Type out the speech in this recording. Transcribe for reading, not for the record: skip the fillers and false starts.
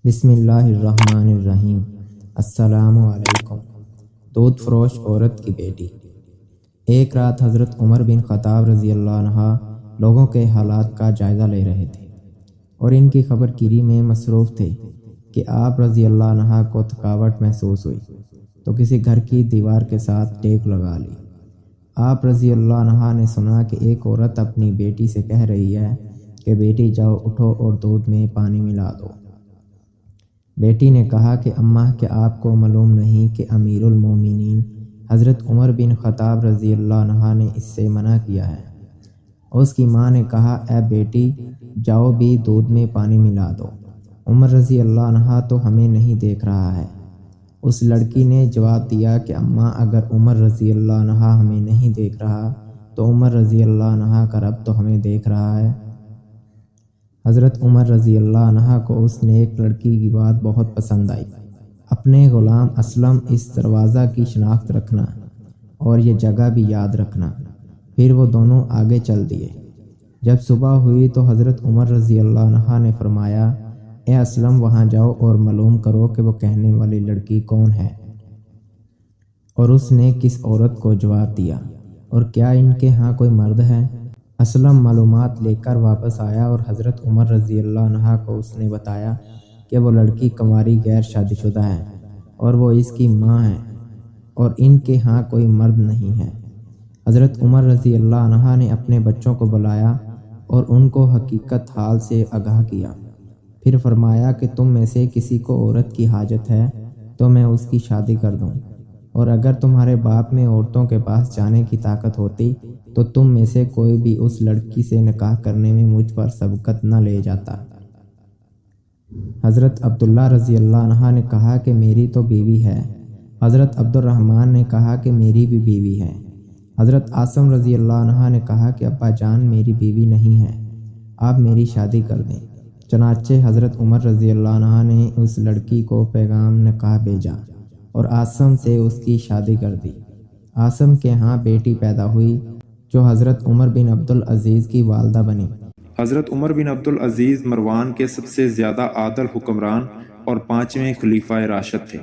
بسم اللہ الرحمن الرحیم۔ السلام علیکم۔ دودھ فروش عورت کی بیٹی۔ ایک رات حضرت عمر بن خطاب رضی اللہ عنہ لوگوں کے حالات کا جائزہ لے رہے تھے اور ان کی خبر گیری میں مصروف تھے کہ آپ رضی اللہ عنہ کو تھکاوٹ محسوس ہوئی تو کسی گھر کی دیوار کے ساتھ ٹیک لگا لی۔ آپ رضی اللہ عنہ نے سنا کہ ایک عورت اپنی بیٹی سے کہہ رہی ہے کہ بیٹی جاؤ اٹھو اور دودھ میں پانی ملا دو۔ بیٹی نے کہا کہ اماں کیا آپ کو معلوم نہیں کہ امیر المومنین حضرت عمر بن خطاب رضی اللہ عنہ نے اس سے منع کیا ہے۔ اس کی ماں نے کہا اے بیٹی جاؤ بھی دودھ میں پانی ملا دو، عمر رضی اللہ عنہ تو ہمیں نہیں دیکھ رہا ہے۔ اس لڑکی نے جواب دیا کہ اماں اگر عمر رضی اللہ عنہ ہمیں نہیں دیکھ رہا تو عمر رضی اللہ عنہ کا رب تو ہمیں دیکھ رہا ہے۔ حضرت عمر رضی اللہ عنہ کو اس نیک لڑکی کی بات بہت پسند آئی۔ اپنے غلام اسلم اس دروازہ کی شناخت رکھنا اور یہ جگہ بھی یاد رکھنا۔ پھر وہ دونوں آگے چل دیے۔ جب صبح ہوئی تو حضرت عمر رضی اللہ عنہ نے فرمایا اے اسلم وہاں جاؤ اور معلوم کرو کہ وہ کہنے والی لڑکی کون ہے اور اس نے کس عورت کو جواب دیا اور کیا ان کے ہاں کوئی مرد ہے۔ اسلم معلومات لے کر واپس آیا اور حضرت عمر رضی اللہ عنہ کو اس نے بتایا کہ وہ لڑکی کنواری غیر شادی شدہ ہے اور وہ اس کی ماں ہے اور ان کے ہاں کوئی مرد نہیں ہے۔ حضرت عمر رضی اللہ عنہ نے اپنے بچوں کو بلایا اور ان کو حقیقت حال سے آگاہ کیا۔ پھر فرمایا کہ تم میں سے کسی کو عورت کی حاجت ہے تو میں اس کی شادی کر دوں، اور اگر تمہارے باپ میں عورتوں کے پاس جانے کی طاقت ہوتی تو تم میں سے کوئی بھی اس لڑکی سے نکاح کرنے میں مجھ پر سبقت نہ لے جاتا۔ حضرت عبداللہ رضی اللہ عنہ نے کہا کہ میری تو بیوی ہے۔ حضرت عبد الرحمن نے کہا کہ میری بھی بیوی ہے۔ حضرت عاصم رضی اللہ عنہ نے کہا کہ ابا جان میری بیوی نہیں ہے، آپ میری شادی کر دیں۔ چنانچہ حضرت عمر رضی اللہ عنہ نے اس لڑکی کو پیغام نکاح بھیجا اور عاصم سے اس کی شادی کر دی۔ عاصم کے ہاں بیٹی پیدا ہوئی جو حضرت عمر بن عبدالعزیز کی والدہ بنی۔ حضرت عمر بن عبدالعزیز مروان کے سب سے زیادہ عادل حکمران اور 5ویں خلیفہ راشد تھے۔